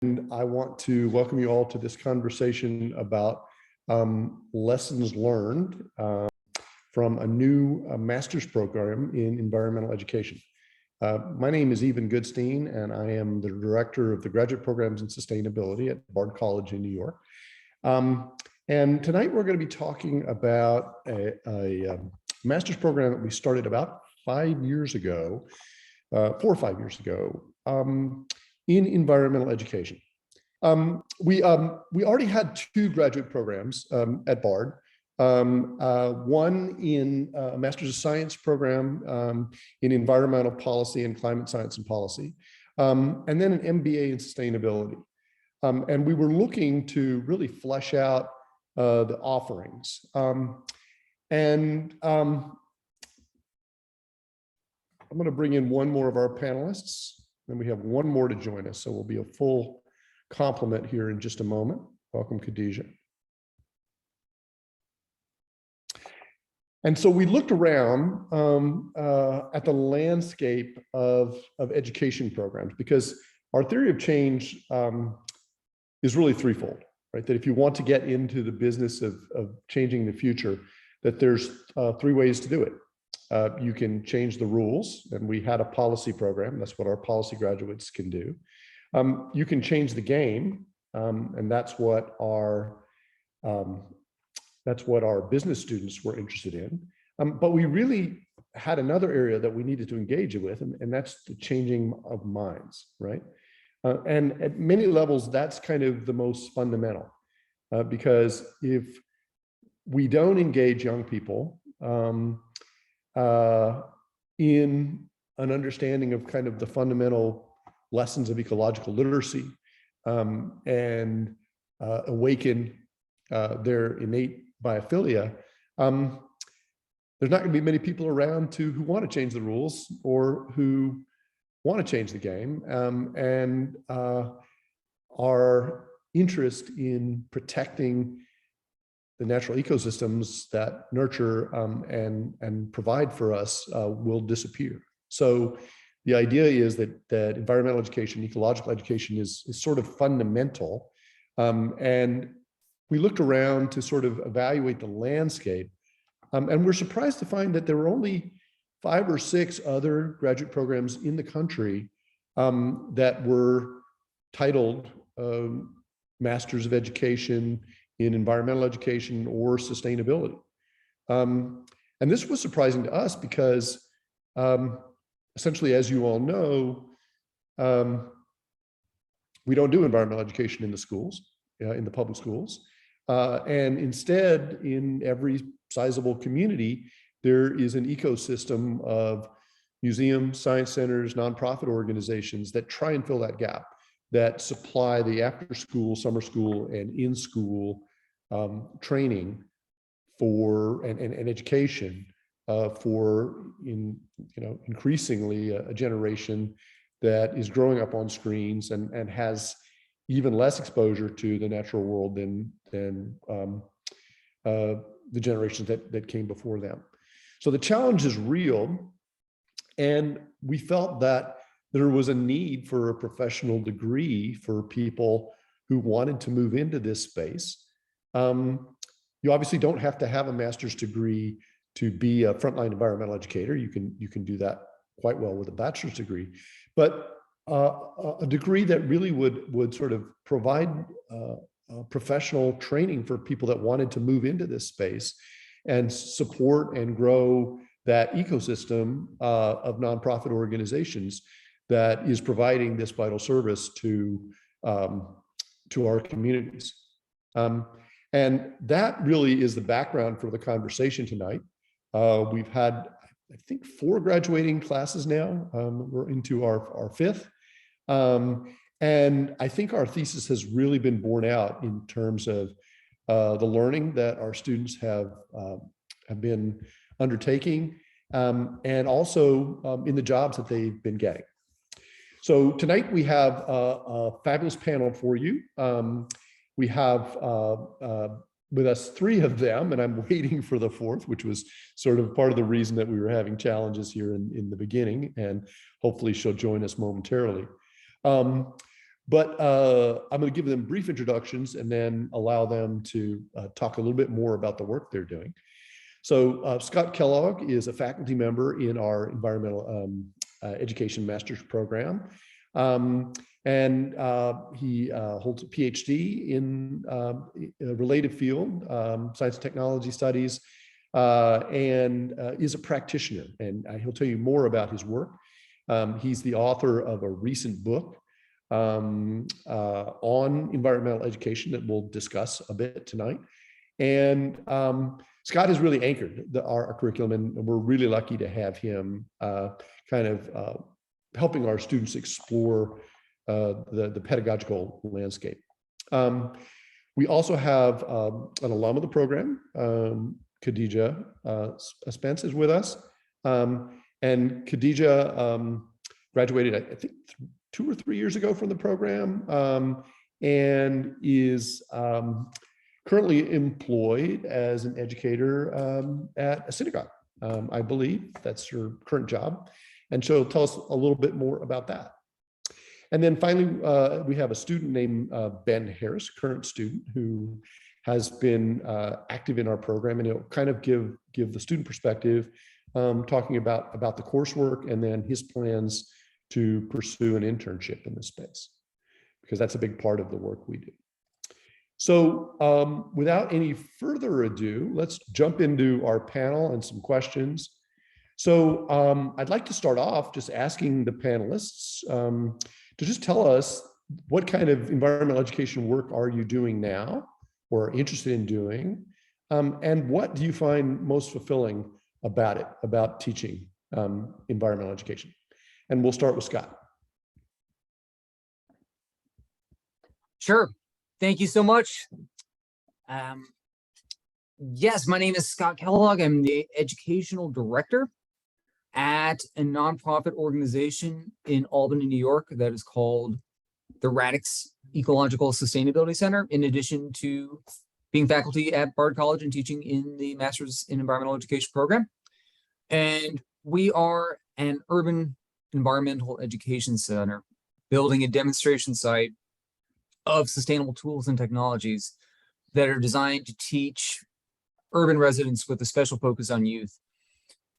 And I want to welcome you all to this conversation about lessons learned from a new master's program in environmental education. My name is Eban Goodstein, and I am the director of the graduate programs in sustainability at Bard College in New York. And tonight we're going to be talking about a master's program that we started about 5 years ago, 4 or 5 years ago, in environmental education. We already had 2 graduate programs at Bard. One in a Master's of Science program in environmental policy and climate science and policy, and then an MBA in sustainability. And we were looking to really flesh out the offerings. I'm going to bring in one more of our panelists, and we have one more to join us, so we'll be a full complement here in just a moment. Welcome, Khadijah. And so we looked around at the landscape of education programs, because our theory of change is really threefold, right? That if you want to get into the business of changing the future, that there's 3 ways to do it. You can change the rules, and we had a policy program. That's what our policy graduates can do. You can change the game, and that's what our business students were interested in. But we really had another area that we needed to engage with, and that's the changing of minds, right? And at many levels, that's kind of the most fundamental, because if we don't engage young people in an understanding of kind of the fundamental lessons of ecological literacy and awaken their innate biophilia, there's not going to be many people around who want to change the rules or who want to change the game, and our interest in protecting the natural ecosystems that nurture and provide for us will disappear. So the idea is that environmental education, ecological education is sort of fundamental. And we looked around to sort of evaluate the landscape, and we're surprised to find that there were only 5 or 6 other graduate programs in the country that were titled Masters of Education in Environmental Education or Sustainability. And this was surprising to us because essentially, as you all know, we don't do environmental education in the schools, in the public schools. And instead, in every sizable community, there is an ecosystem of museums, science centers, nonprofit organizations that try and fill that gap, that supply the after-school, summer school, and in-school training for and education for increasingly a generation that is growing up on screens and has even less exposure to the natural world than the generations that came before them. So the challenge is real, and we felt that there was a need for a professional degree for people who wanted to move into this space. You obviously don't have to have a master's degree to be a frontline environmental educator. You can do that quite well with a bachelor's degree, but a degree that really would sort of provide professional training for people that wanted to move into this space and support and grow that ecosystem of nonprofit organizations that is providing this vital service to our communities. And that really is the background for the conversation tonight. We've had, I think, 4 graduating classes now. We're into our 5th. And I think our thesis has really been borne out in terms of the learning that our students have been undertaking, and also in the jobs that they've been getting. So tonight we have a fabulous panel for you. We have with us 3 of them, and I'm waiting for the 4th, which was sort of part of the reason that we were having challenges here in the beginning, and hopefully she'll join us momentarily. But I'm going to give them brief introductions and then allow them to talk a little bit more about the work they're doing. So Scott Kellogg is a faculty member in our environmental education master's program. And he holds a PhD in a related field, science and technology studies, and is a practitioner. And he'll tell you more about his work. He's the author of a recent book on environmental education that we'll discuss a bit tonight. And Scott has really anchored our curriculum, and we're really lucky to have him kind of helping our students explore the pedagogical landscape. We also have an alum of the program, Khadijah Spence is with us. And Khadijah graduated, I think, 2 or 3 years ago from the program, and is currently employed as an educator at a synagogue. I believe that's her current job. And she'll tell us a little bit more about that. And then finally, we have a student named Ben Harris, current student, who has been active in our program, and he'll kind of give the student perspective, talking about the coursework and then his plans to pursue an internship in this space, because that's a big part of the work we do. So without any further ado, let's jump into our panel and some questions. So I'd like to start off just asking the panelists to just tell us what kind of environmental education work are you doing now or interested in doing, and what do you find most fulfilling about it, about teaching environmental education? And we'll start with Scott. Sure. Thank you so much. Yes, my name is Scott Kellogg. I'm the educational director at a nonprofit organization in Albany, New York, that is called the Radix Ecological Sustainability Center, in addition to being faculty at Bard College and teaching in the Master's in Environmental Education program. And we are an urban environmental education center building a demonstration site of sustainable tools and technologies that are designed to teach urban residents, with a special focus on youth,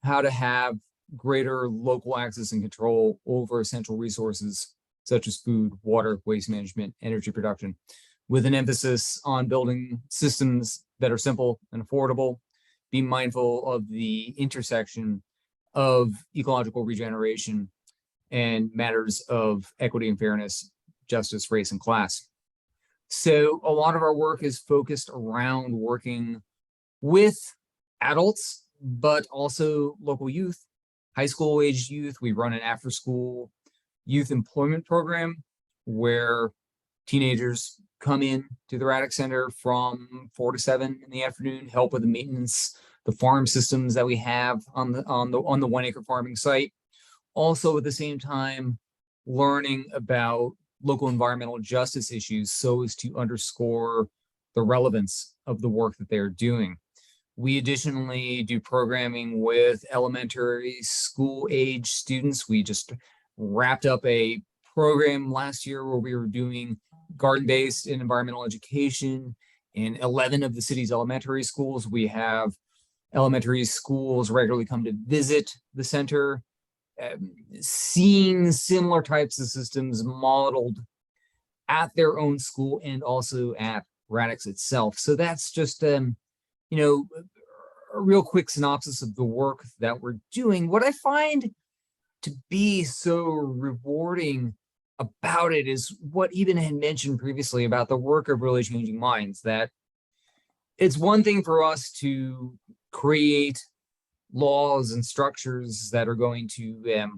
how to have greater local access and control over essential resources such as food, water, waste management, energy production, with an emphasis on building systems that are simple and affordable, be mindful of the intersection of ecological regeneration and matters of equity and fairness, justice, race, and class. So a lot of our work is focused around working with adults, but also local youth, high school aged youth. We run an after school youth employment program where teenagers come in to the Radix Center from 4 to 7 in the afternoon, help with the maintenance, the farm systems that we have on the 1 acre farming site. Also at the same time, learning about local environmental justice issues so as to underscore the relevance of the work that they're doing. We additionally do programming with elementary school age students. We just wrapped up a program last year where we were doing garden-based and environmental education in 11 of the city's elementary schools. We have elementary schools regularly come to visit the center, seeing similar types of systems modeled at their own school and also at Radix itself. So that's just, a real quick synopsis of the work that we're doing. What I find to be so rewarding about it is what Eban had mentioned previously about the work of really changing minds, that it's one thing for us to create laws and structures that are going to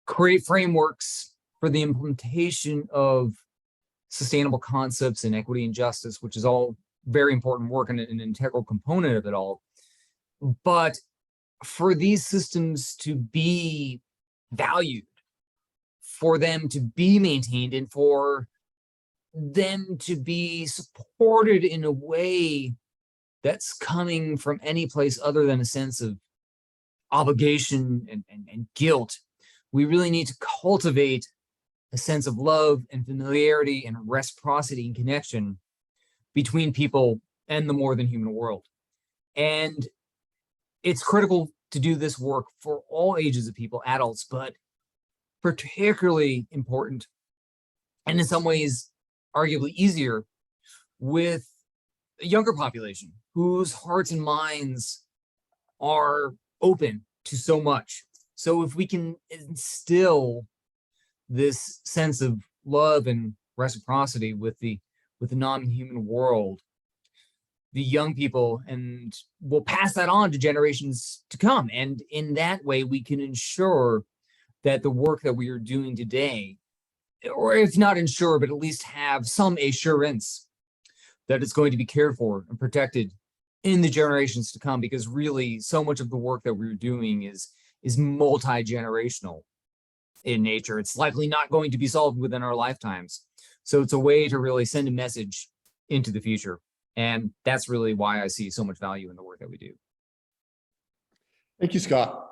create frameworks for the implementation of sustainable concepts and equity and justice, which is all very important work and an integral component of it all. But for these systems to be valued, for them to be maintained, and for them to be supported in a way that's coming from any place other than a sense of obligation and guilt, we really need to cultivate a sense of love and familiarity and reciprocity and connection between people and the more than human world. And it's critical to do this work for all ages of people, adults, but particularly important, and in some ways arguably easier, with a younger population whose hearts and minds are open to so much. So if we can instill this sense of love and reciprocity with the non-human world, the young people, and we'll pass that on to generations to come. And in that way, we can ensure that the work that we are doing today, or if not ensure, but at least have some assurance that it's going to be cared for and protected in the generations to come, because really so much of the work that we're doing is multi-generational in nature. It's likely not going to be solved within our lifetimes. So it's a way to really send a message into the future. And that's really why I see so much value in the work that we do. Thank you, Scott.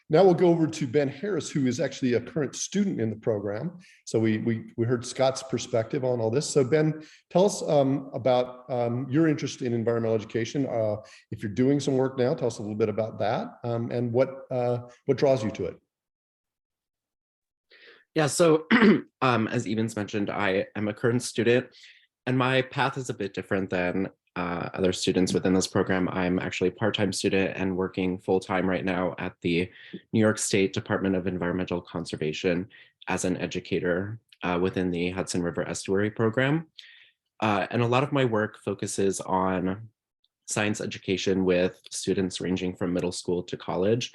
Now we'll go over to Ben Harris, who is actually a current student in the program. So we heard Scott's perspective on all this. So Ben, tell us about your interest in environmental education. If you're doing some work now, tell us a little bit about that and what draws you to it. Yeah, so as Eban's mentioned, I am a current student, and my path is a bit different than other students within this program. I'm actually a part-time student and working full-time right now at the New York State Department of Environmental Conservation as an educator within the Hudson River Estuary program. And a lot of my work focuses on science education with students ranging from middle school to college,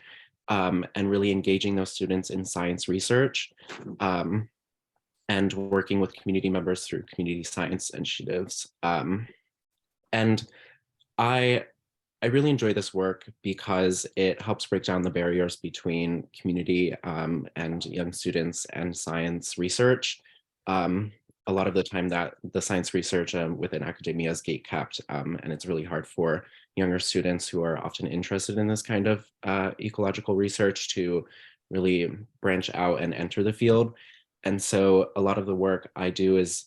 and really engaging those students in science research, and working with community members through community science initiatives. And I really enjoy this work because it helps break down the barriers between community and young students and science research. A lot of the time that the science research within academia is gatekept, and it's really hard for younger students who are often interested in this kind of ecological research to really branch out and enter the field. And so a lot of the work I do is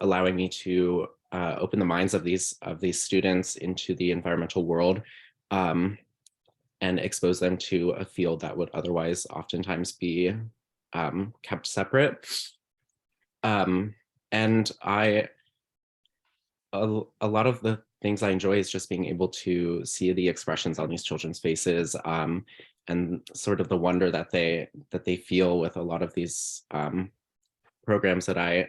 allowing me to open the minds of these students into the environmental world, and expose them to a field that would otherwise oftentimes be kept separate. And a lot of the things I enjoy is just being able to see the expressions on these children's faces, and sort of the wonder that they feel with a lot of these programs that I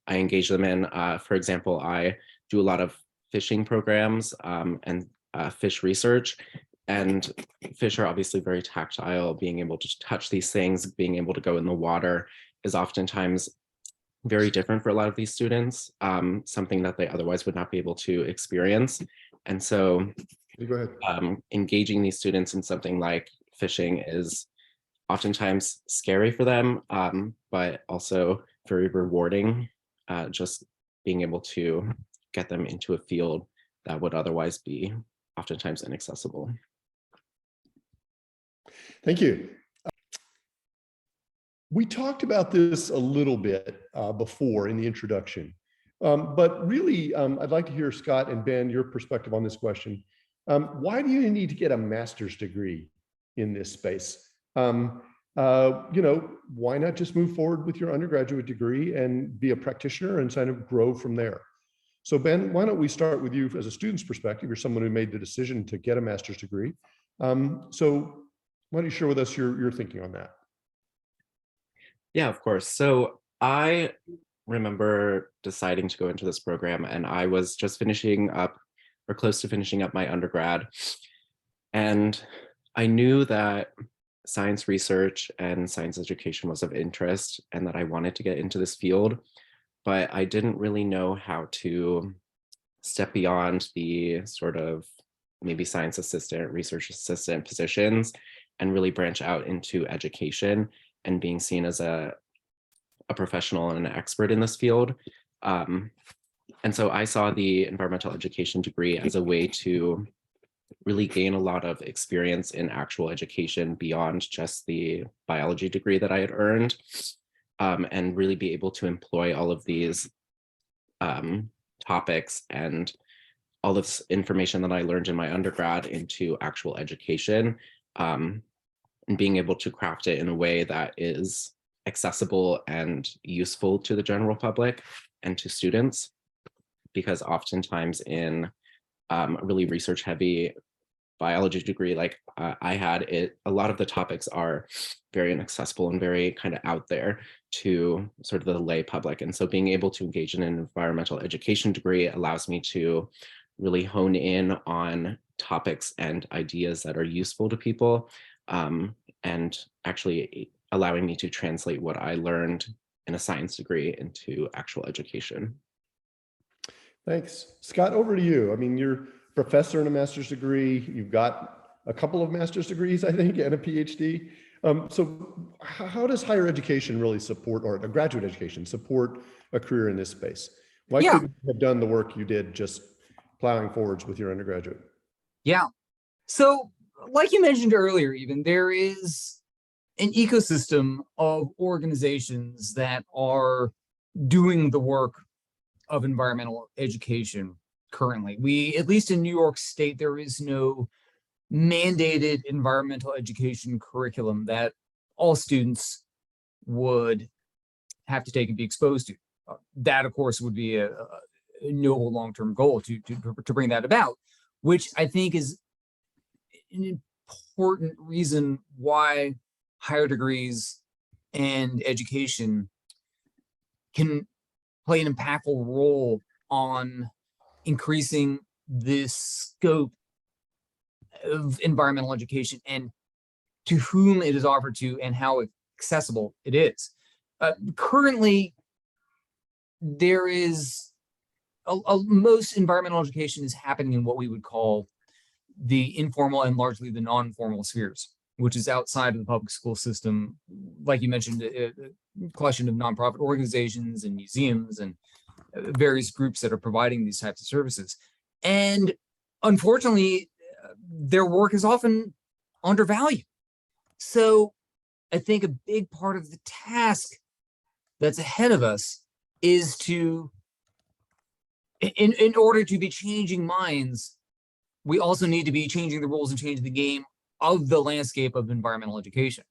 engage them in. For example, I do a lot of fishing programs and fish research. And fish are obviously very tactile. Being able to touch these things, being able to go in the water is oftentimes very different for a lot of these students, something that they otherwise would not be able to experience. And so engaging these students in something like fishing is oftentimes scary for them, but also very rewarding, just being able to get them into a field that would otherwise be oftentimes inaccessible. Thank you. We talked about this a little bit before in the introduction, but really I'd like to hear, Scott and Ben, your perspective on this question. Why do you need to get a master's degree in this space? Why not just move forward with your undergraduate degree and be a practitioner and kind of grow from there? So Ben, why don't we start with you as a student's perspective? You're someone who made the decision to get a master's degree. So why don't you share with us your thinking on that? Yeah, of course. So I remember deciding to go into this program, and I was just finishing up or close to finishing up my undergrad. And I knew that science research and science education was of interest and that I wanted to get into this field, but I didn't really know how to step beyond the sort of maybe science assistant, research assistant positions and really branch out into education and being seen as a professional and an expert in this field. And so I saw the environmental education degree as a way to really gain a lot of experience in actual education beyond just the biology degree that I had earned, and really be able to employ all of these topics and all this information that I learned in my undergrad into actual education, and being able to craft it in a way that is accessible and useful to the general public and to students. Because oftentimes in a really research heavy biology degree like I had, a lot of the topics are very inaccessible and very kind of out there to sort of the lay public. And so being able to engage in an environmental education degree allows me to really hone in on topics and ideas that are useful to people, and actually allowing me to translate what I learned in a science degree into actual education. Thanks. Scott, over to you. I mean, you're a professor in a master's degree. You've got a couple of master's degrees, I think, and a PhD. So how does higher education really support, or a graduate education support a career in this space? Why Yeah. couldn't you have done the work you did just plowing forwards with your undergraduate? Yeah. So, like you mentioned earlier, even there is an ecosystem of organizations that are doing the work of environmental education currently. At least in New York State, there is no mandated environmental education curriculum that all students would have to take and be exposed to. That, of course, would be a noble long-term goal to bring that about, which I think is an important reason why higher degrees and education can play an impactful role on increasing the scope of environmental education and to whom it is offered to and how accessible it is. Currently, there is most environmental education is happening in what we would call the informal and largely the non-formal spheres, which is outside of the public school system. Like you mentioned, a collection of nonprofit organizations and museums and various groups that are providing these types of services. And unfortunately, their work is often undervalued. So I think a big part of the task that's ahead of us is to, in order to be changing minds, we also need to be changing the rules and changing the game of the landscape of environmental education.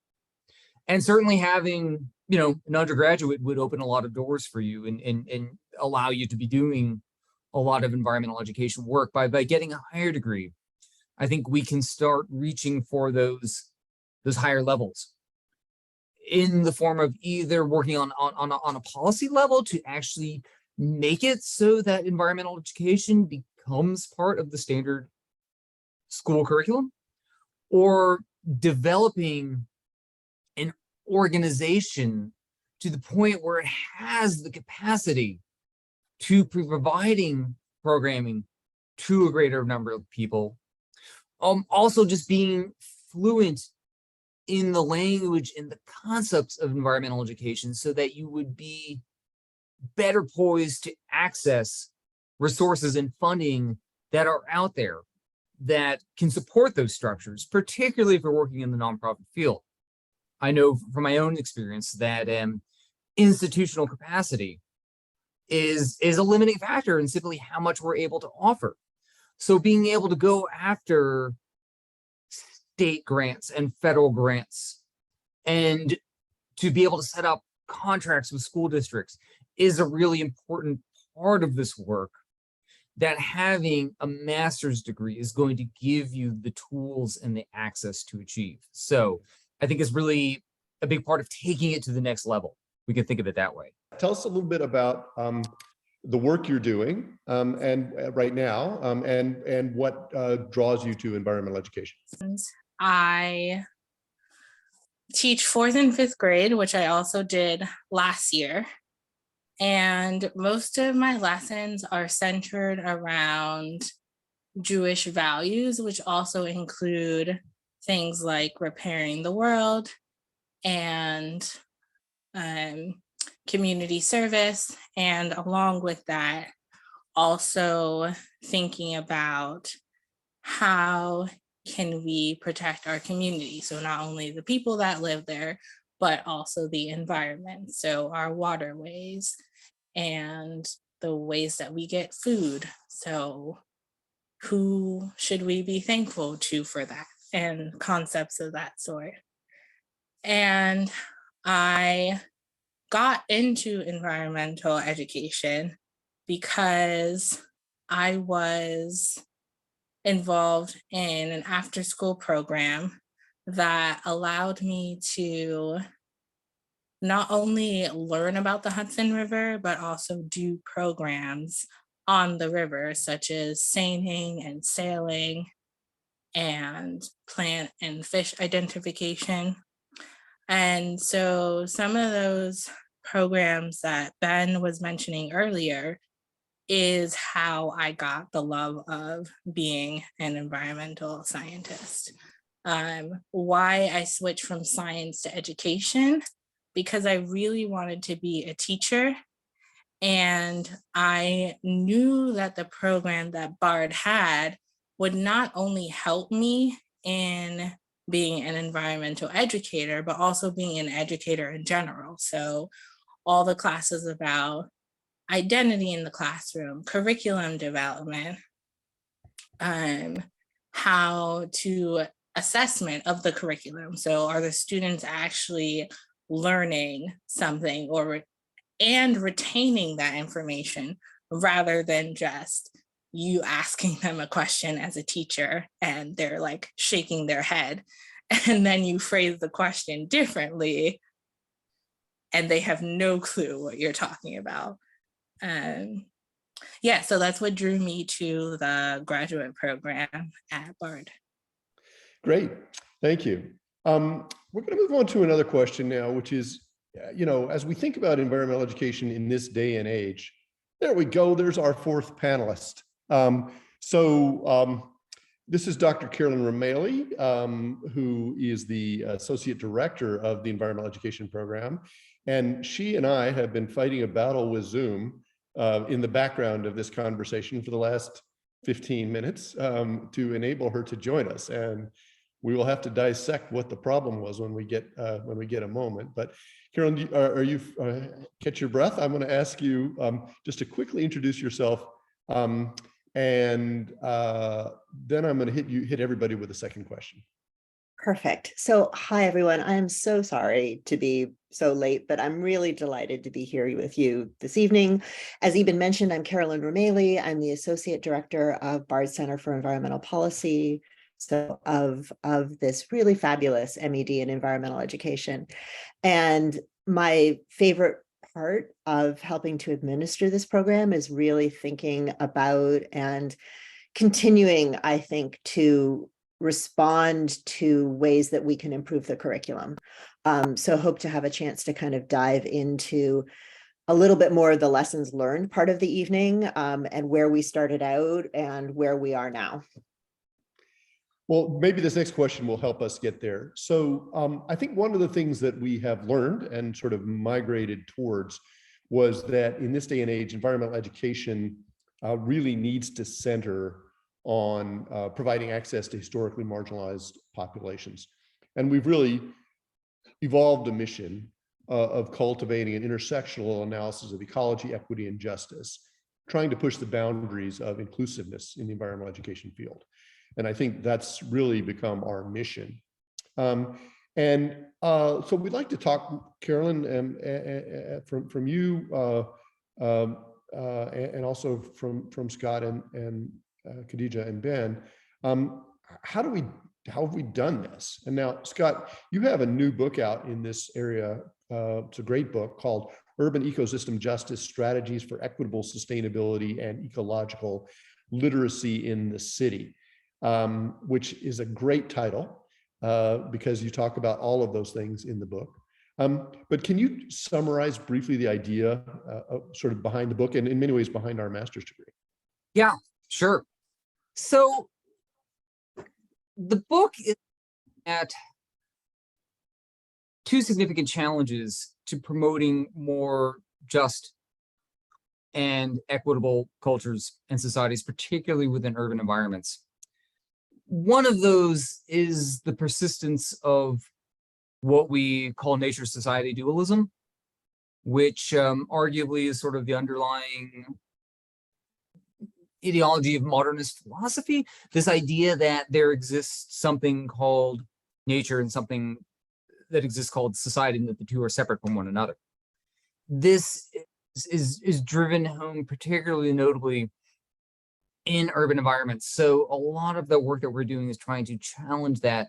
And certainly having, an undergraduate would open a lot of doors for you and allow you to be doing a lot of environmental education work. By getting a higher degree, I think we can start reaching for those higher levels in the form of either working on a policy level to actually make it so that environmental education becomes part of the standard school curriculum, or developing an organization to the point where it has the capacity to be providing programming to a greater number of people. Also just being fluent in the language and the concepts of environmental education so that you would be better poised to access resources and funding that are out there that can support those structures, particularly if you're working in the nonprofit field. I know from my own experience that institutional capacity is a limiting factor in simply how much we're able to offer. So being able to go after state grants and federal grants and to be able to set up contracts with school districts is a really important part of this work that having a master's degree is going to give you the tools and the access to achieve. So I think it's really a big part of taking it to the next level. We can think of it that way. Tell us a little bit about the work you're doing and right now, and what draws you to environmental education. I teach 4th and 5th grade, which I also did last year. And most of my lessons are centered around Jewish values, which also include things like repairing the world and community service. And along with that, also thinking about how can we protect our community? So not only the people that live there, but also the environment. So our waterways and the ways that we get food. So who should we be thankful to for that? And concepts of that sort. And I got into environmental education because I was involved in an after school program that allowed me to not only learn about the Hudson River, but also do programs on the river, such as seining and sailing and plant and fish identification. And so some of those programs that Ben was mentioning earlier is how I got the love of being an environmental scientist. Why I switched from science to education, because I really wanted to be a teacher. And I knew that the program that BARD had would not only help me in being an environmental educator, but also being an educator in general. So all the classes about identity in the classroom, curriculum development, how to assessment of the curriculum. So are the students actually learning something and retaining that information rather than just you asking them a question as a teacher and they're like shaking their head and then you phrase the question differently and they have no clue what you're talking about. Yeah, so that's what drew me to the graduate program at BARD. Great, thank you. We're going to move on to another question now, which is, as we think about environmental education in this day and age, there we go, there's our fourth panelist. This is Dr. Carolyn Ramaley, who is the Associate Director of the Environmental Education Program. And she and I have been fighting a battle with Zoom in the background of this conversation for the last 15 minutes to enable her to join us. And we will have to dissect what the problem was when we get a moment. But Carolyn, are you catch your breath? I'm going to ask you just to quickly introduce yourself, and then I'm going to hit everybody with a second question. Perfect. So hi, everyone. I'm so sorry to be so late, but I'm really delighted to be here with you this evening. As Eban mentioned, I'm Carolyn Ramaley. I'm the Associate Director of BARD Center for Environmental Policy, so of this really fabulous MED in environmental education. And my favorite part of helping to administer this program is really thinking about and continuing, I think, to respond to ways that we can improve the curriculum. So hope to have a chance to kind of dive into a little bit more of the lessons learned part of the evening, and where we started out and where we are now. Well, maybe this next question will help us get there. So I think one of the things that we have learned and sort of migrated towards was that in this day and age, environmental education really needs to center on providing access to historically marginalized populations. And we've really evolved a mission of cultivating an intersectional analysis of ecology, equity, and justice, trying to push the boundaries of inclusiveness in the environmental education field. And I think that's really become our mission. So we'd like to talk, Carolyn, from you, and also from Scott and Khadijah and Ben. How have we done this? And now, Scott, you have a new book out in this area. It's a great book called Urban Ecosystem Justice: Strategies for Equitable Sustainability and Ecological Literacy in the City, which is a great title because you talk about all of those things in the book. But can you summarize briefly the idea sort of behind the book and in many ways behind our master's degree? Yeah, sure. So the book is at two significant challenges to promoting more just and equitable cultures and societies, particularly within urban environments. one of those is the persistence of what we call nature society dualism, which arguably is sort of the underlying ideology of modernist philosophy. This idea that there exists something called nature and something that exists called society, and that the two are separate from one another. This is driven home particularly notably in urban environments. So a lot of the work that we're doing is trying to challenge that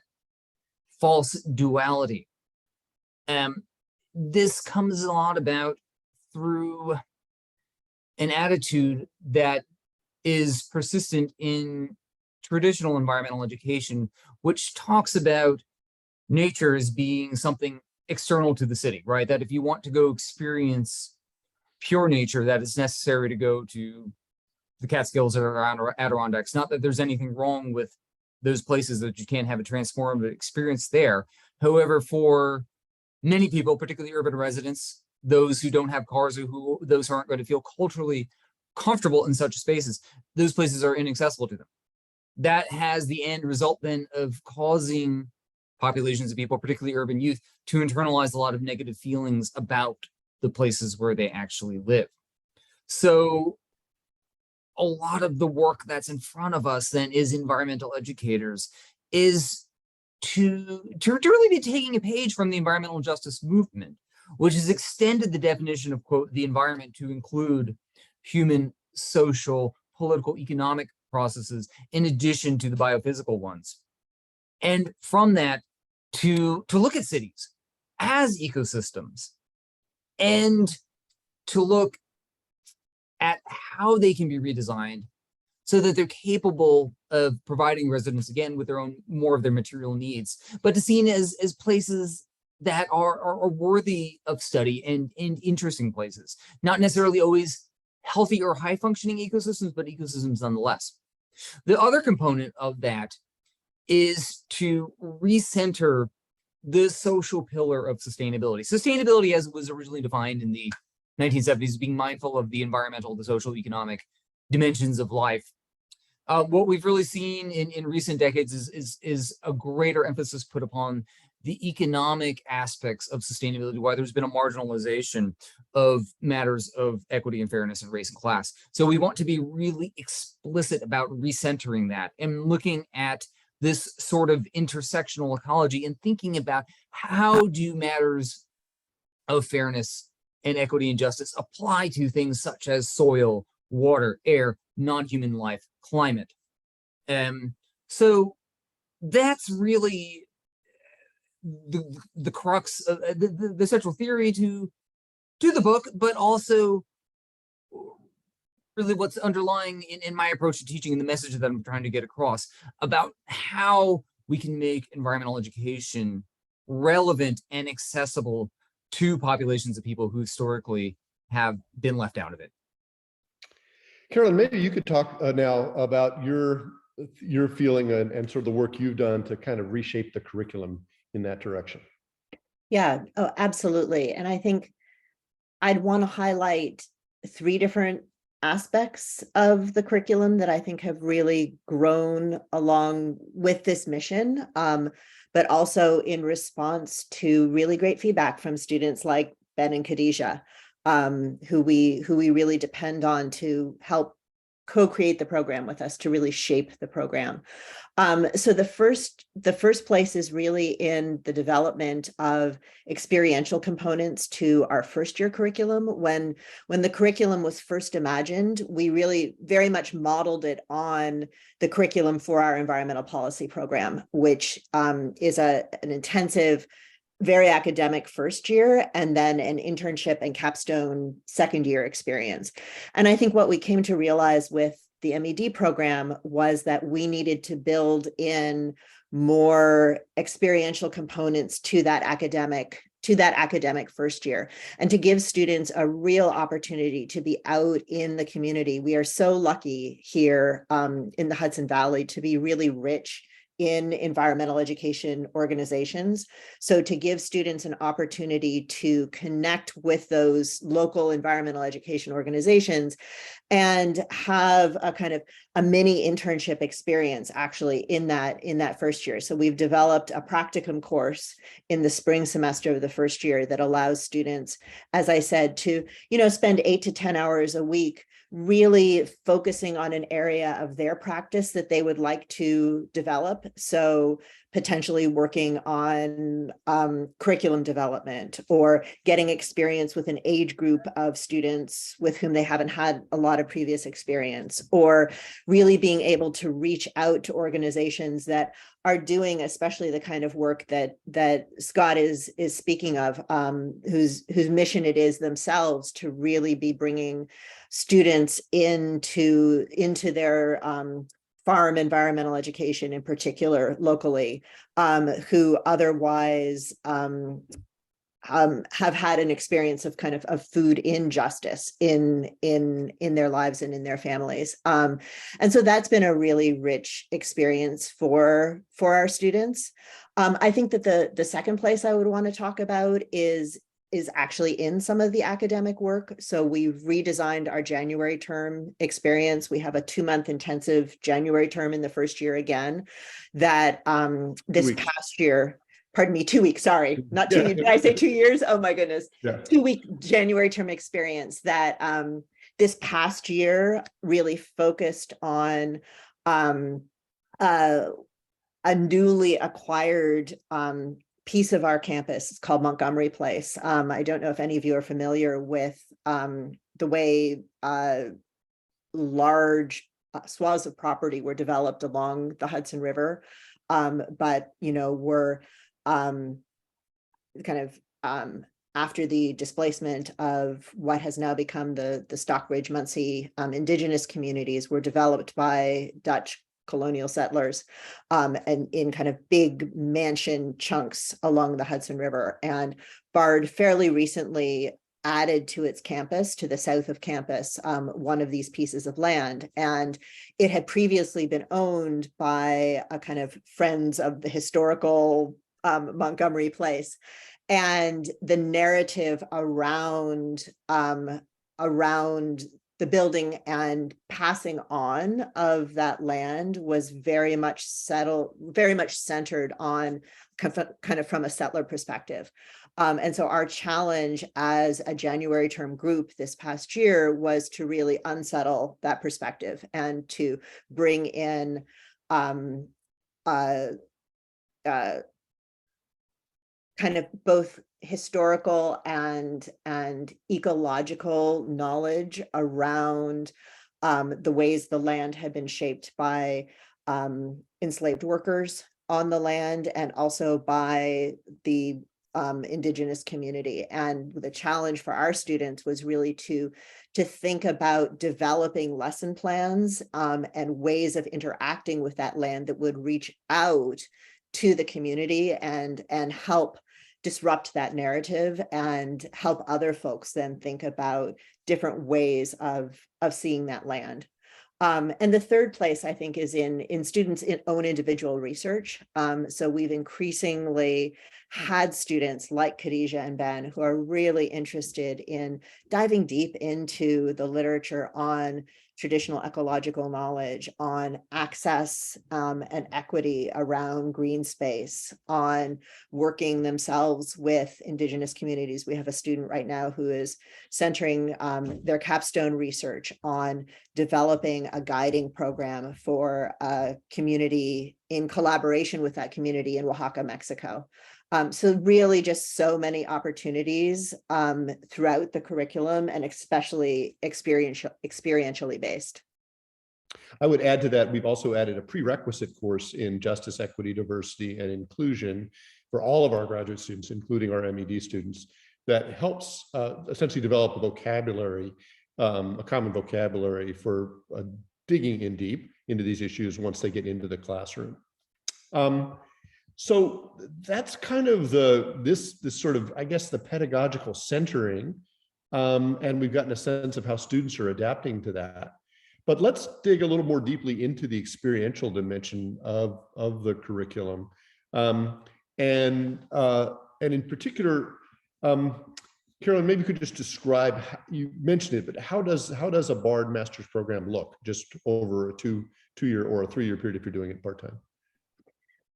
false duality. This comes a lot about through an attitude that is persistent in traditional environmental education, which talks about nature as being something external to the city, right? That if you want to go experience pure nature, that it's necessary to go to the Catskills or Adirondacks. Not that there's anything wrong with those places, that you can't have a transformative experience there. However, for many people, particularly urban residents, those who don't have cars, or those who aren't going to feel culturally comfortable in such spaces, those places are inaccessible to them. That has the end result then of causing populations of people, particularly urban youth, to internalize a lot of negative feelings about the places where they actually live. So a lot of the work that's in front of us then is environmental educators, is to really be taking a page from the environmental justice movement, which has extended the definition of, quote, the environment to include human, social, political, economic processes in addition to the biophysical ones. And from that, to look at cities as ecosystems, and to look at how they can be redesigned so that they're capable of providing residents, again, with their own, more of their material needs, but to seen as places that are worthy of study and interesting places, not necessarily always healthy or high functioning ecosystems, but ecosystems nonetheless. The other component of that is to recenter the social pillar of sustainability. Sustainability, as it was originally defined in the 1970s, being mindful of the environmental, the social, economic dimensions of life. What we've really seen in recent decades is a greater emphasis put upon the economic aspects of sustainability, why there's been a marginalization of matters of equity and fairness and race and class. So we want to be really explicit about recentering that and looking at this sort of intersectional ecology and thinking about how do matters of fairness and equity and justice apply to things such as soil, water, air, non-human life, climate. So that's really the crux of the central theory to the book, but also really what's underlying in my approach to teaching and the message that I'm trying to get across about how we can make environmental education relevant and accessible to populations of people who historically have been left out of it. Carolyn, maybe you could talk now about your feeling and sort of the work you've done to kind of reshape the curriculum in that direction. Yeah, oh, absolutely. And I think I'd want to highlight 3 different aspects of the curriculum that I think have really grown along with this mission, but also in response to really great feedback from students like Ben and Khadijah, who we really depend on to help co-create the program with us, to really shape the program. So the first place is really in the development of experiential components to our first year curriculum. When the curriculum was first imagined, we really very much modeled it on the curriculum for our environmental policy program, which is an intensive, very academic first year, and then an internship and capstone second year experience. And I think what we came to realize with the MED program was that we needed to build in more experiential components to that academic first year, and to give students a real opportunity to be out in the community. We are so lucky here in the Hudson Valley to be really rich in environmental education organizations. So to give students an opportunity to connect with those local environmental education organizations and have a kind of a mini internship experience actually in that first year. So we've developed a practicum course in the spring semester of the first year that allows students, as I said, to, spend 8 to 10 hours a week really focusing on an area of their practice that they would like to develop. So potentially working on curriculum development or getting experience with an age group of students with whom they haven't had a lot of previous experience, or really being able to reach out to organizations that are doing especially the kind of work that Scott is speaking of, whose mission it is themselves to really be bringing students into their farm environmental education in particular locally, who otherwise have had an experience of kind of food injustice in their lives and in their families. And so that's been a really rich experience for our students. I think that the second place I would want to talk about is actually in some of the academic work. So we've redesigned our January term experience. We have a 2-month intensive January term in the first year again, that this past year, pardon me, 2 weeks, sorry, not 2 years. Did I say 2 years? Oh my goodness. Yeah. 2-week January term experience that this past year really focused on a newly acquired piece of our campus. It's called Montgomery Place. I don't know if any of you are familiar with the way large swaths of property were developed along the Hudson River, but were after the displacement of what has now become the Stockbridge Munsee indigenous communities, were developed by Dutch colonial settlers and in kind of big mansion chunks along the Hudson River. And Bard fairly recently added to its campus, to the south of campus, one of these pieces of land. And it had previously been owned by a kind of Friends of the Historical Montgomery Place. And the narrative around the building and passing on of that land was very much centered on kind of from a settler perspective. And so our challenge as a January term group this past year was to really unsettle that perspective and to bring in kind of both historical and ecological knowledge around the ways the land had been shaped by enslaved workers on the land and also by the indigenous community. And the challenge for our students was really to think about developing lesson plans and ways of interacting with that land that would reach out to the community and help disrupt that narrative and help other folks then think about different ways of seeing that land. And the third place, I think, is in students' own individual research. So we've increasingly had students like Khadijah and Ben who are really interested in diving deep into the literature on traditional ecological knowledge, on access and equity around green space, on working themselves with indigenous communities. We have a student right now who is centering their capstone research on developing a guiding program for a community in collaboration with that community in Oaxaca, Mexico. So really just so many opportunities throughout the curriculum and especially experientially based. I would add to that, we've also added a prerequisite course in justice, equity, diversity, and inclusion for all of our graduate students, including our MED students, that helps essentially develop a vocabulary, a common vocabulary for digging in deep into these issues once they get into the classroom. So that's kind of this sort of, I guess, the pedagogical centering, and we've gotten a sense of how students are adapting to that. But let's dig a little more deeply into the experiential dimension of the curriculum. And in particular, Carolyn, maybe you could just describe, you mentioned it, but how does a BARD master's program look just over a two-year or a 3-year period if you're doing it part-time?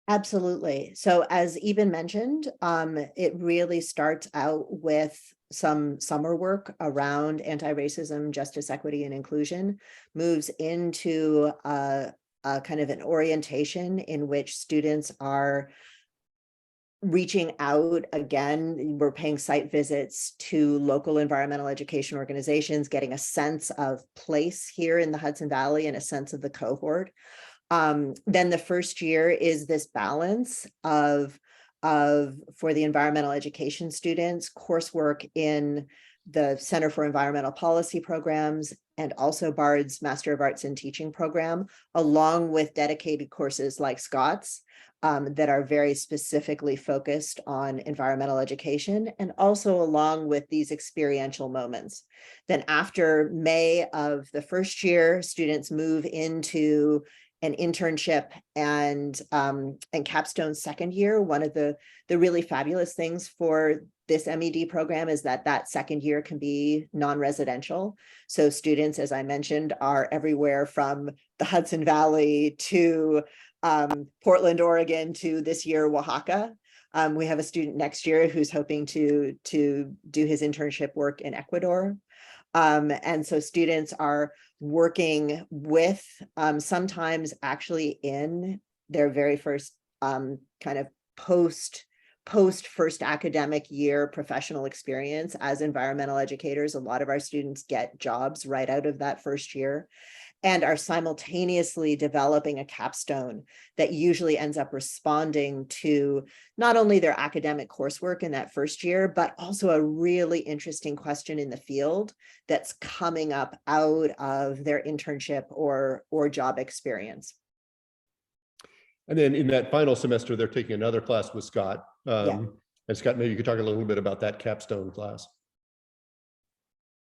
Absolutely. So as Eban mentioned, it really starts out with some summer work around anti-racism, justice, equity, and inclusion, moves into a kind of an orientation in which students are reaching out. Again, we're paying site visits to local environmental education organizations, getting a sense of place here in the Hudson Valley and a sense of the cohort. Then the first year is this balance of for the environmental education students, coursework in the Center for Environmental Policy programs and also BARD's Master of Arts in Teaching program, along with dedicated courses like Scott's that are very specifically focused on environmental education, and also along with these experiential moments. Then after May of the first year, students move into an internship and capstone second year. One of the really fabulous things for this MED program is that second year can be non-residential. So students, as I mentioned, are everywhere from the Hudson Valley to Portland, Oregon, to this year, Oaxaca. We have a student next year who's hoping to do his internship work in Ecuador. And so students are working with sometimes actually in their very first kind of post first academic year professional experience as environmental educators. A lot of our students get jobs right out of that first year and are simultaneously developing a capstone that usually ends up responding to not only their academic coursework in that first year, but also a really interesting question in the field that's coming up out of their internship or job experience. And then in that final semester, they're taking another class with Scott. And Scott, maybe you could talk a little bit about that capstone class.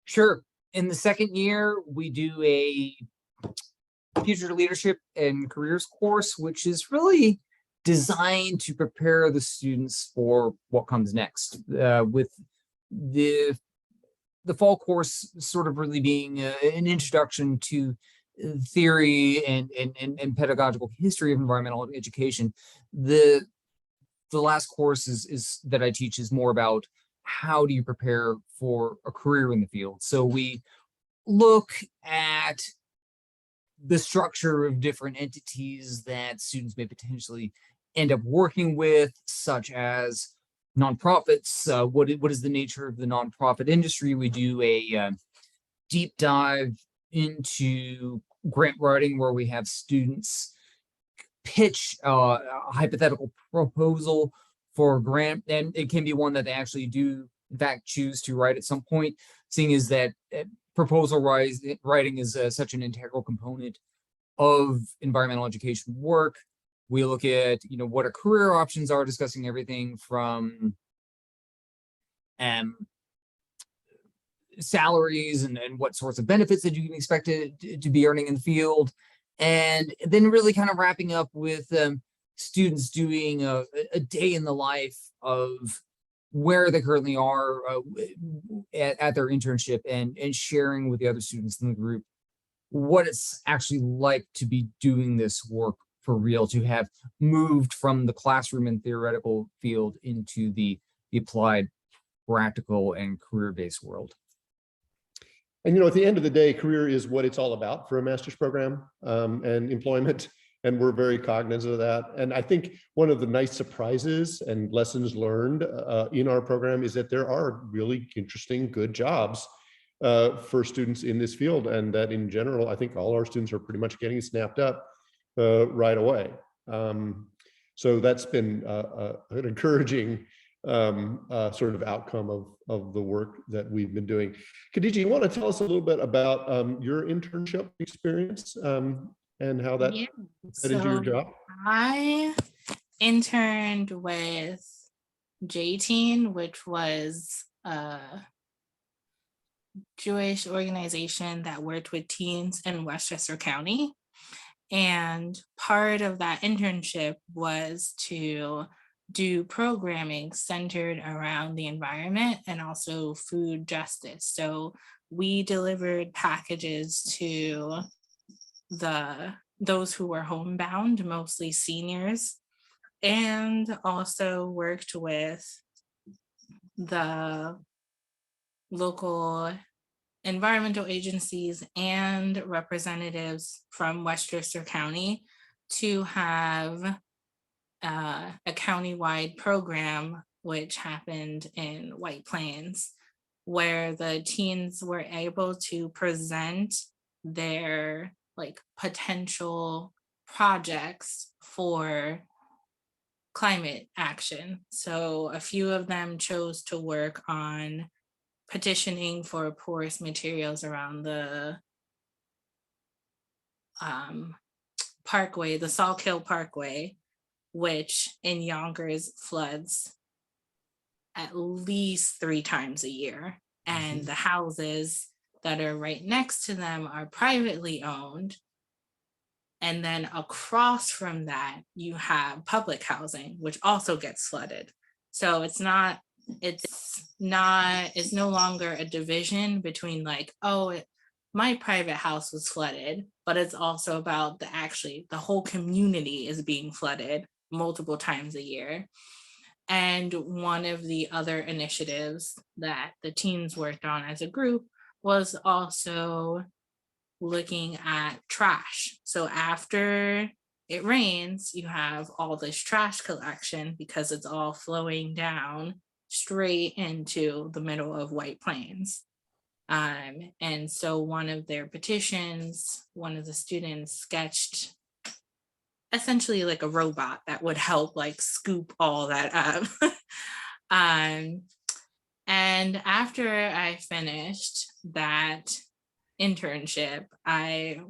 Sure. In the second year, we do a future leadership and careers course, which is really designed to prepare the students for what comes next, with the fall course sort of really being an introduction to theory and pedagogical history of environmental education. The last course is that I teach is more about how do you prepare for a career in the field. So we look at the structure of different entities that students may potentially end up working with, such as nonprofits. What is the nature of the nonprofit industry? We do a deep dive into grant writing, where we have students pitch a hypothetical proposal for a grant, and it can be one that they actually do in fact choose to write at some point, seeing as that proposal writing is such an integral component of environmental education work. We look at what our career options are, discussing everything from salaries and what sorts of benefits that you can expect to be earning in the field, and then really kind of wrapping up with students doing a day in the life of where they currently are at their internship, and sharing with the other students in the group what it's actually like to be doing this work for real, to have moved from the classroom and theoretical field into the applied, practical, and career-based world. And at the end of the day, career is what it's all about for a master's program and employment. And we're very cognizant of that. And I think one of the nice surprises and lessons learned in our program is that there are really interesting, good jobs for students in this field. And that in general, I think all our students are pretty much getting snapped up right away. So that's been an encouraging sort of outcome of the work that we've been doing. Khadijah, you want to tell us a little bit about your internship experience and how that fed into your job? I interned with J-Teen, which was Jewish organization that worked with teens in Westchester County. And part of that internship was to do programming centered around the environment and also food justice. So we delivered packages to those who were homebound, mostly seniors, and also worked with the local environmental agencies and representatives from Westchester County to have a county-wide program, which happened in White Plains, where the teens were able to present their potential projects for climate action. So a few of them chose to work on petitioning for porous materials around the parkway, the Saltkill Parkway, which in Yonkers floods at least 3 times a year. And the houses that are right next to them are privately owned. And then across from that, you have public housing, which also gets flooded. So it's no longer a division between my private house was flooded, but it's also about the whole community is being flooded multiple times a year. And one of the other initiatives that the teens worked on as a group was also looking at trash. So after it rains, you have all this trash collection because it's all flowing down straight into the middle of White Plains. And so one of their petitions, one of the students sketched essentially a robot that would help scoop all that up. And after I finished that internship, I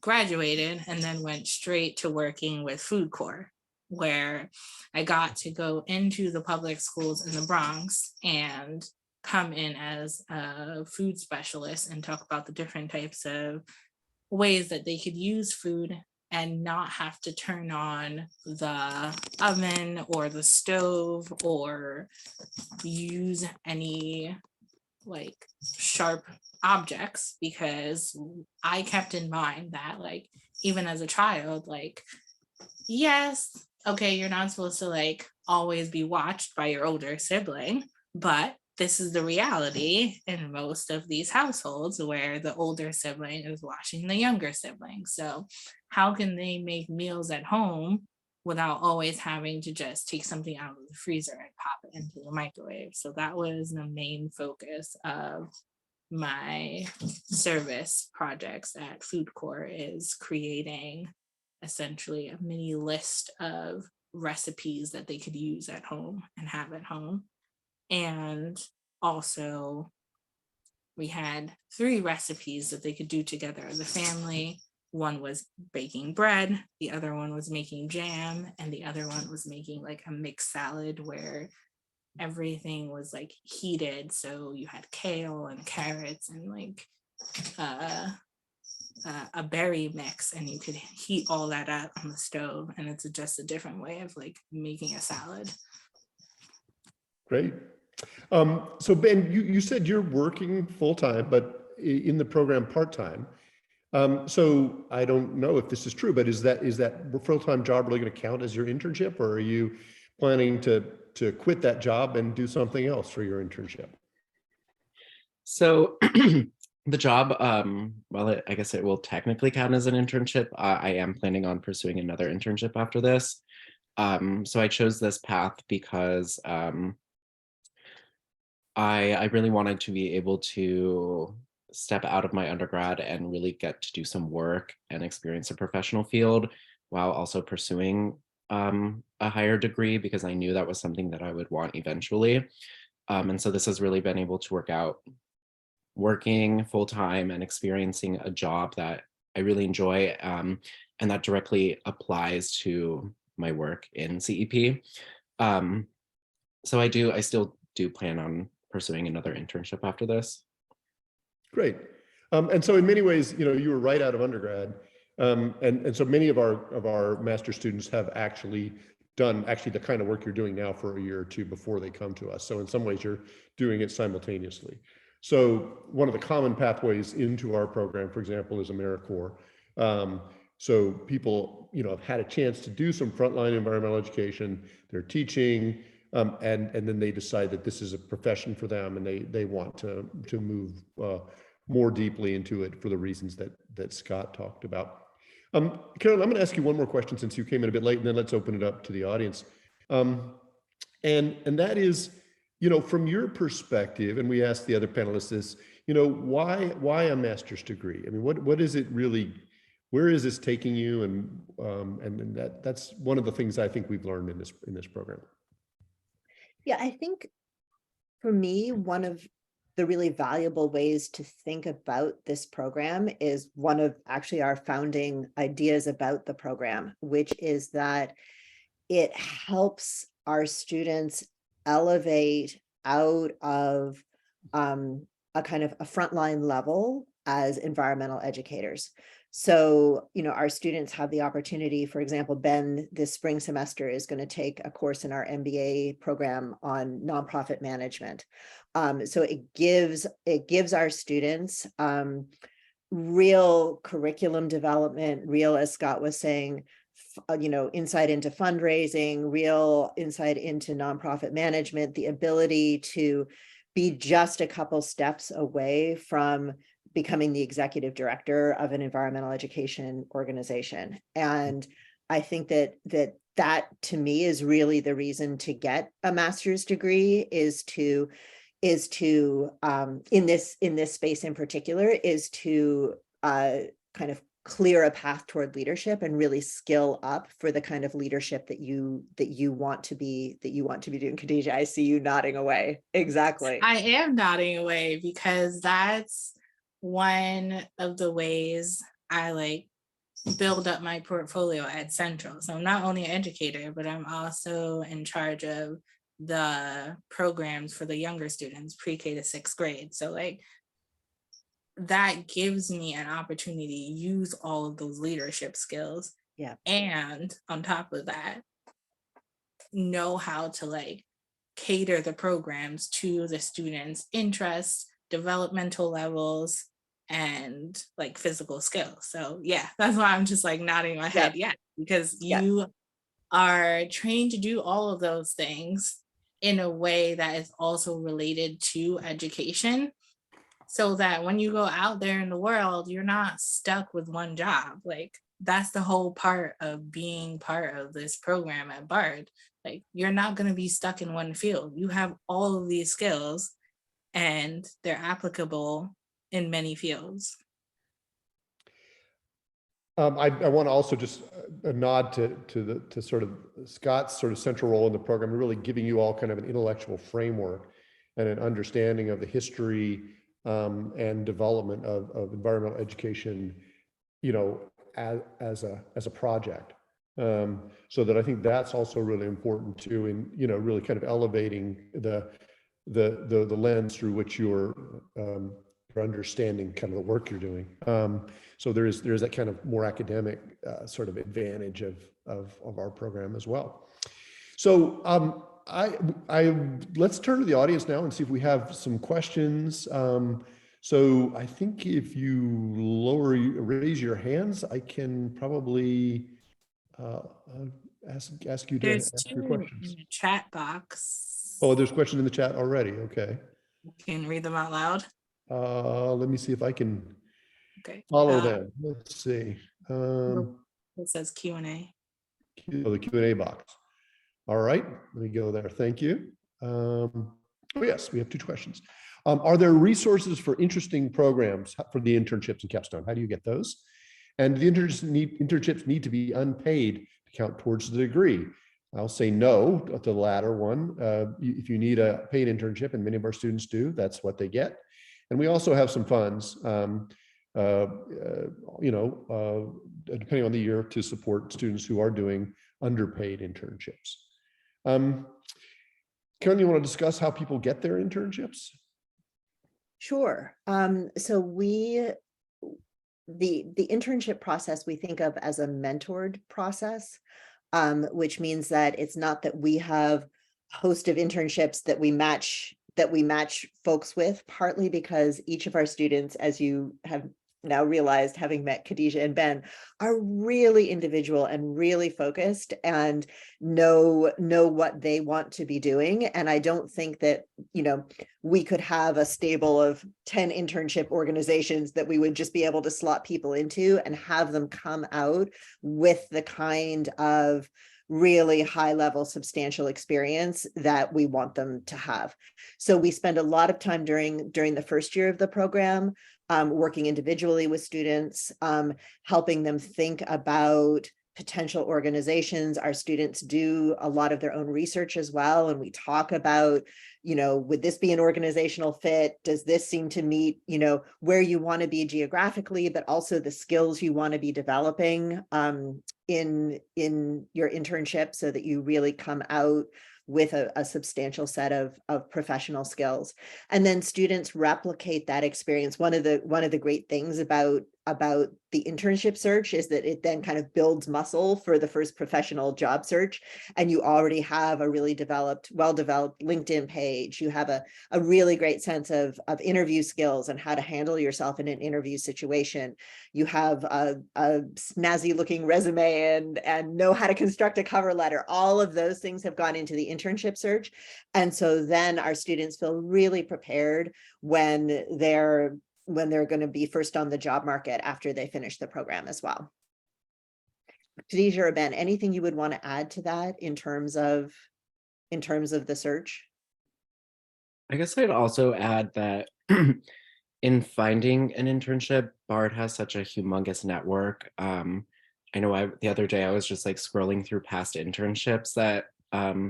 graduated and then went straight to working with Food Corps, where I got to go into the public schools in the Bronx and come in as a food specialist and talk about the different types of ways that they could use food and not have to turn on the oven or the stove or use any sharp objects, because I kept in mind that even as a child, yes, okay, you're not supposed to always be watched by your older sibling, but this is the reality in most of these households where the older sibling is watching the younger sibling. So how can they make meals at home without always having to just take something out of the freezer and pop it into the microwave? So that was the main focus of my service projects at Food Corps, is creating essentially a mini list of recipes that they could use at home and have at home. And also we had 3 recipes that they could do together as a family. One was baking bread, the other one was making jam, and the other one was making a mixed salad where everything was heated. So you had kale and carrots and a berry mix, and you could heat all that up on the stove, and it's just a different way of making a salad. Great. So Ben, you said you're working full-time, but in the program part-time. So I don't know if this is true, but is that full-time job really going to count as your internship, or are you planning to quit that job and do something else for your internship? So the job, well, I guess it will technically count as an internship. I am planning on pursuing another internship after this. So I chose this path because I really wanted to be able to step out of my undergrad and really get to do some work and experience a professional field while also pursuing a higher degree, because I knew that was something that I would want eventually. And so this has really been able to work out, working full-time and experiencing a job that I really enjoy, and that directly applies to my work in CEP. So I still do plan on pursuing another internship after this. Great. And so in many ways, you were right out of undergrad. And so many of our master students have actually done the kind of work you're doing now for a year or two before they come to us. So in some ways you're doing it simultaneously. So one of the common pathways into our program, for example, is AmeriCorps. So people, have had a chance to do some frontline environmental education, they're teaching, and then they decide that this is a profession for them, and they want to move more deeply into it for the reasons that Scott talked about. Carolyn, I'm going to ask you one more question since you came in a bit late, and then let's open it up to the audience. And that is, from your perspective, and we asked the other panelists this, why a master's degree? I mean, what is it really? Where is this taking you? And that's one of the things I think we've learned in this program. Yeah, I think for me, one of the really valuable ways to think about this program is one of actually our founding ideas about the program, which is that it helps our students elevate out of a kind of a frontline level as environmental educators. So, our students have the opportunity, for example, Ben this spring semester is going to take a course in our MBA program on nonprofit management. So it gives our students real curriculum development, real, as Scott was saying, insight into fundraising, real insight into nonprofit management, the ability to be just a couple steps away from becoming the executive director of an environmental education organization. And I think that to me is really the reason to get a master's degree is to in this space in particular is to kind of clear a path toward leadership and really skill up for the kind of leadership that you want to be doing. Khadijah, I see you nodding away. Exactly. I am nodding away because that's one of the ways I build up my portfolio at Central. So I'm not only an educator, but I'm also in charge of the programs for the younger students, pre-K to 6th grade. So that gives me an opportunity to use all of those leadership skills. Yeah. And on top of that, know how to cater the programs to the students' interests, developmental levels, and physical skills. So yeah, that's why I'm just nodding my head. Yeah, because you are trained to do all of those things in a way that is also related to education, so that when you go out there in the world, you're not stuck with one job. That's the whole part of being part of this program at Bard. You're not going to be stuck in one field. You have all of these skills and they're applicable in many fields. I want to also just a nod to sort of Scott's sort of central role in the program, really giving you all kind of an intellectual framework and an understanding of the history and development of environmental education, as a project. So that I think that's also really important too, in really kind of elevating the lens through which you're understanding kind of the work you're doing. So there's that kind of more academic sort of advantage of our program as well. So let's turn to the audience now and see if we have some questions. So I think if you raise your hands, I can probably ask you to ask your questions. In the chat box. Oh, there's questions in the chat already. Okay. You can read them out loud. Let me see if I can follow them. Let's see. It says Q&A. The Q&A box. All right, let me go there. Thank you. Oh yes, we have 2 questions. Are there resources for interesting programs for the internships in Capstone? How do you get those? And the internships need to be unpaid to count towards the degree. I'll say no to the latter one. If you need a paid internship, and many of our students do, that's what they get. And we also have some funds, depending on the year, to support students who are doing underpaid internships. Karen, you want to discuss how people get their internships? Sure. So the internship process we think of as a mentored process, which means that it's not that we have a host of internships that we match folks with, partly because each of our students, as you have now realized, having met Khadijah and Ben, are really individual and really focused and know what they want to be doing. And I don't think that, we could have a stable of 10 internship organizations that we would just be able to slot people into and have them come out with the kind of really high level substantial experience that we want them to have. So we spend a lot of time during the first year of the program working individually with students, helping them think about potential organizations. Our students do a lot of their own research as well. And we talk about, would this be an organizational fit? Does this seem to meet, where you want to be geographically, but also the skills you want to be developing in your internship so that you really come out with a substantial set of professional skills. And then students replicate that experience. One of the great things about the internship search is that it then kind of builds muscle for the first professional job search. And you already have a really well-developed LinkedIn page. You have a really great sense of interview skills and how to handle yourself in an interview situation. You have a snazzy looking resume and know how to construct a cover letter. All of those things have gone into the internship search. And so then our students feel really prepared when they're going to be first on the job market after they finish the program as well. Khadijah or Ben, anything you would want to add to that in terms of the search? I guess I'd also add that in finding an internship, BARD has such a humongous network. I know the other day I was just like scrolling through past internships that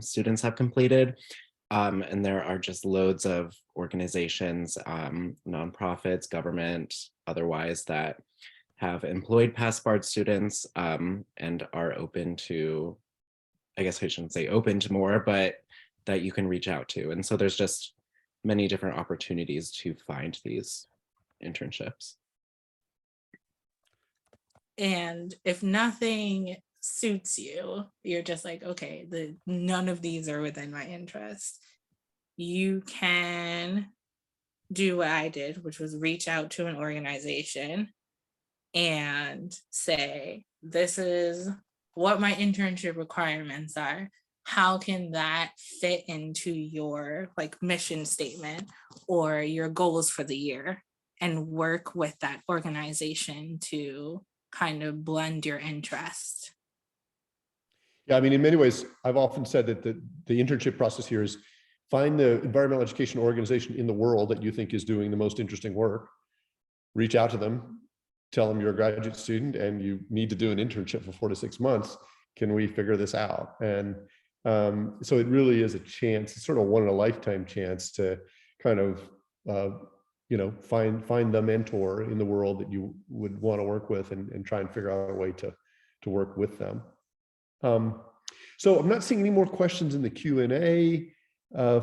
students have completed. And there are just loads of organizations, nonprofits, government, otherwise, that have employed past BARD students and are open to, I guess I shouldn't say open to more, but that you can reach out to. And so there's just many different opportunities to find these internships. And if nothing suits you, you're just like, okay, none of these are within my interest. You can do what I did, which was reach out to an organization and say, this is what my internship requirements are. How can that fit into your mission statement or your goals for the year, and work with that organization to kind of blend your interest. Yeah, I mean, in many ways, I've often said that the internship process here is find the environmental education organization in the world that you think is doing the most interesting work, reach out to them, tell them you're a graduate student and you need to do an internship for 4 to 6 months. Can we figure this out? And so it really is a chance, it's sort of one in a lifetime chance to kind of, find the mentor in the world that you would want to work with and try and figure out a way to work with them. So I'm not seeing any more questions in the Q&A.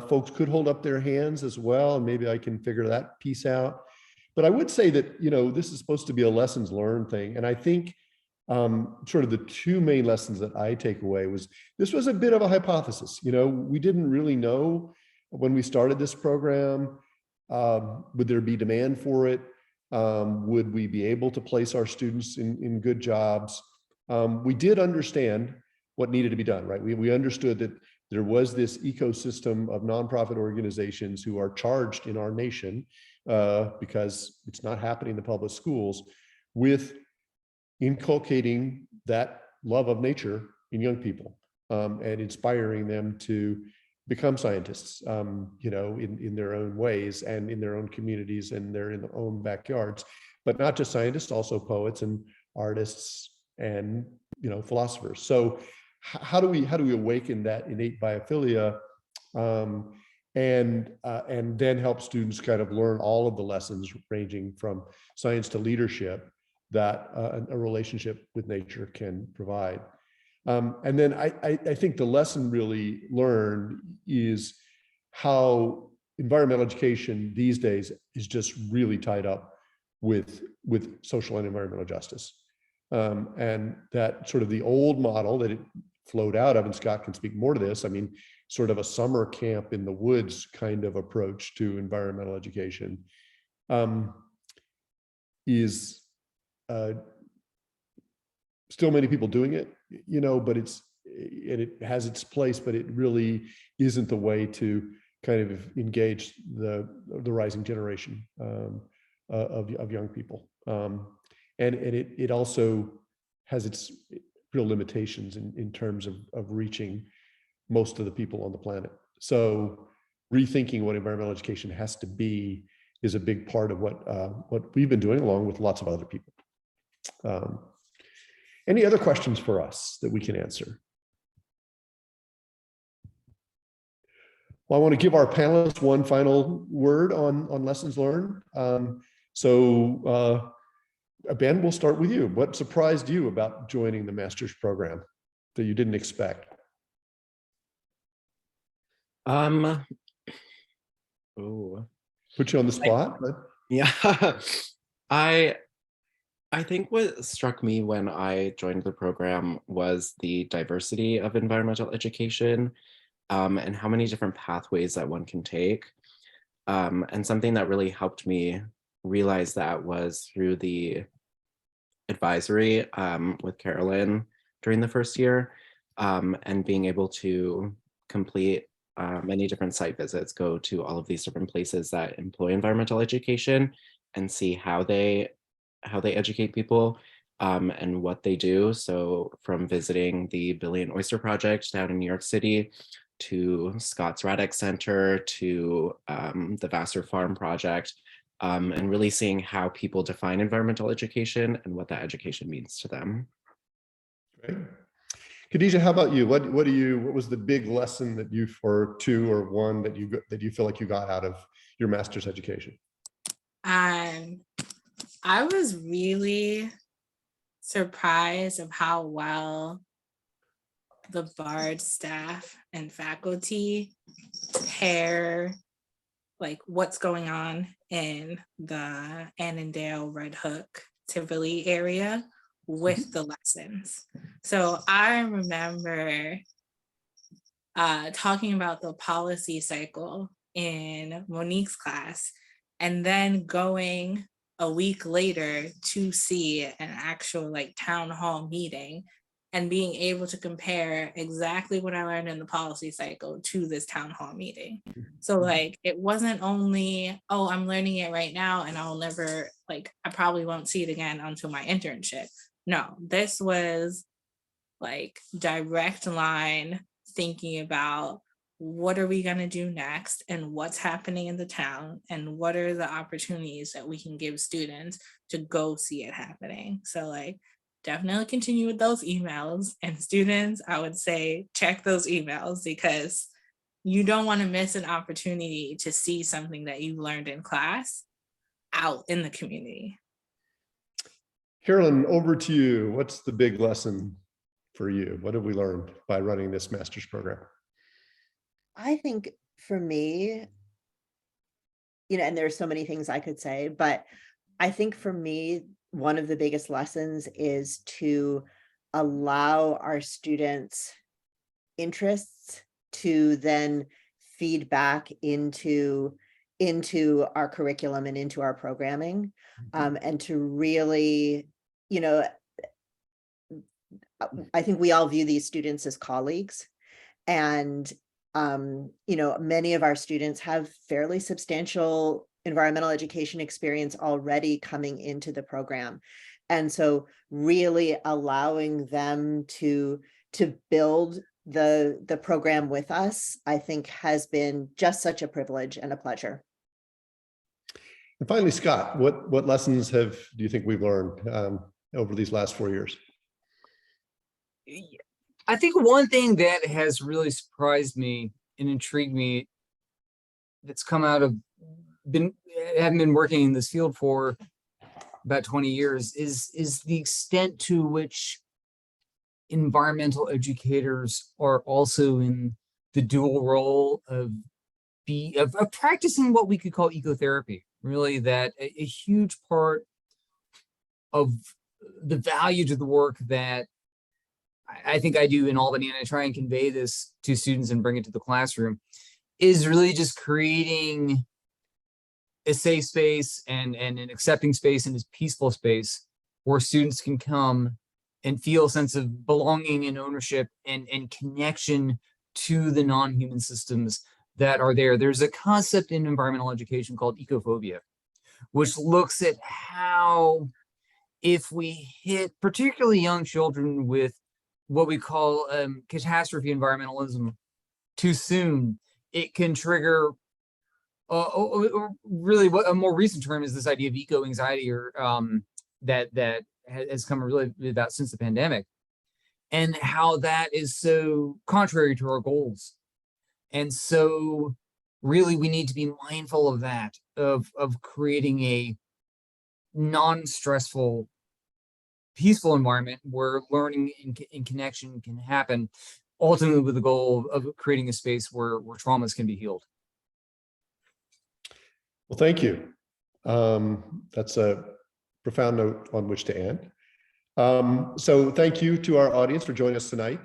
Folks could hold up their hands as well, and maybe I can figure that piece out. But I would say that, this is supposed to be a lessons learned thing. And I think sort of the two main lessons that I take away was this was a bit of a hypothesis. We didn't really know when we started this program, would there be demand for it? Would we be able to place our students in good jobs? We did understand what needed to be done, right? We understood that there was this ecosystem of nonprofit organizations who are charged in our nation, because it's not happening in the public schools, with inculcating that love of nature in young people, and inspiring them to become scientists, in their own ways and in their own communities and in their own backyards, but not just scientists, also poets and artists and, philosophers. So how do we awaken that innate biophilia, and then help students kind of learn all of the lessons ranging from science to leadership that a relationship with nature can provide. And then I think the lesson really learned is how environmental education these days is just really tied up with social and environmental justice. And that sort of the old model that it flowed out of, and Scott can speak more to this, I mean, sort of a summer camp in the woods kind of approach to environmental education, is still many people doing it, you know, but it has its place, but it really isn't the way to kind of engage the rising generation of young people. And it also has its real limitations in terms of reaching most of the people on the planet. So rethinking what environmental education has to be is a big part of what we've been doing, along with lots of other people. Any other questions for us that we can answer? Well, I want to give our panelists one final word on lessons learned. Ben, we'll start with you. What surprised you about joining the master's program that you didn't expect? Oh, Put you on the spot, but yeah. I think what struck me when I joined the program was the diversity of environmental education, and how many different pathways that one can take. And something that really helped me realize that was through the advisory with Carolyn during the first year, and being able to complete many different site visits, go to all of these different places that employ environmental education and see how they educate people, and what they do. So from visiting the Billy and Oyster Project down in New York City, to Scott's Radix Center, to the Vassar Farm Project, and really seeing how people define environmental education and what that education means to them. Great. Khadijah, how about you? What was the big lesson that you, or two or one, that you feel like you got out of your master's education? I was really surprised of how well the BARD staff and faculty pair like what's going on in the Annandale, Red Hook, Tivoli area with the lessons. So I remember talking about the policy cycle in Monique's class, and then going a week later to see an actual like town hall meeting and being able to compare exactly what I learned in the policy cycle to this town hall meeting. So like, it wasn't only, oh, I'm learning it right now and I'll never, like, I probably won't see it again until my internship. No, this was like direct line thinking about what are we gonna do next and what's happening in the town and what are the opportunities that we can give students to go see it happening. So like, definitely continue with those emails, and students, I would say check those emails because you don't want to miss an opportunity to see something that you learned in class out in the community. Carolyn, over to you. What's the big lesson for you? What have we learned by running this master's program? I think for me, you know, and there's so many things I could say, but I think for me, one of the biggest lessons is to allow our students' interests to then feed back into our curriculum and into our programming, and to really, you know, I think we all view these students as colleagues, and you know, many of our students have fairly substantial environmental education experience already coming into the program. And so really allowing them to build the program with us, I think has been just such a privilege and a pleasure. And finally, Scott, what lessons do you think we've learned over these last 4 years? I think one thing that has really surprised me and intrigued me that's come out of having been working in this field for about 20 years is the extent to which environmental educators are also in the dual role of of practicing what we could call ecotherapy. Really, that a huge part of the value to the work that I think I do in Albany, and I try and convey this to students and bring it to the classroom, is really just creating a safe space and an accepting space and this peaceful space where students can come and feel a sense of belonging and ownership and connection to the non-human systems that are there. There's a concept in environmental education called ecophobia, which looks at how if we hit particularly young children with what we call catastrophe environmentalism too soon, it can trigger really what a more recent term is this idea of eco anxiety, or that has come really about since the pandemic, and how that is so contrary to our goals. And so really we need to be mindful of that, of creating a non-stressful, peaceful environment where learning and connection can happen, ultimately with the goal of creating a space where traumas can be healed. Well, thank you. That's a profound note on which to end. So thank you to our audience for joining us tonight.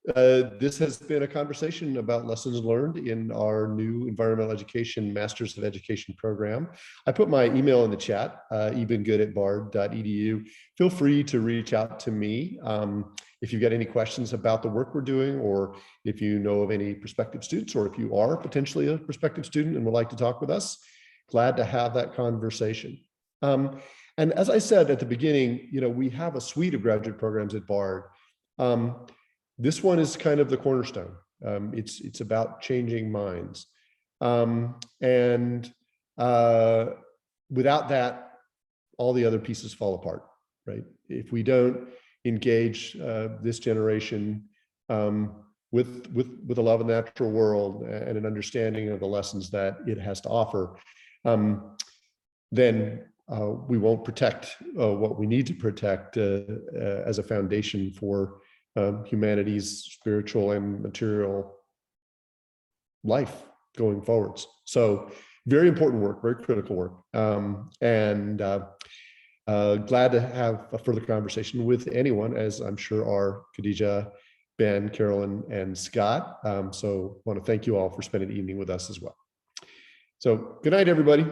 This has been a conversation about lessons learned in our new Environmental Education Masters of Education program. I put my email in the chat, ebangood@bard.edu. Feel free to reach out to me if you've got any questions about the work we're doing, or if you know of any prospective students, or if you are potentially a prospective student and would like to talk with us. Glad to have that conversation. And as I said at the beginning, we have a suite of graduate programs at Bard. This one is kind of the cornerstone. It's about changing minds. And without that, all the other pieces fall apart, right? If we don't engage this generation with a love of the natural world and an understanding of the lessons that it has to offer, then we won't protect what we need to protect as a foundation for humanity's spiritual and material life going forwards. So very important work, very critical work. And glad to have a further conversation with anyone, as I'm sure are Khadijah, Ben, Carolyn, and Scott. So want to thank you all for spending the evening with us as well. So good night, everybody.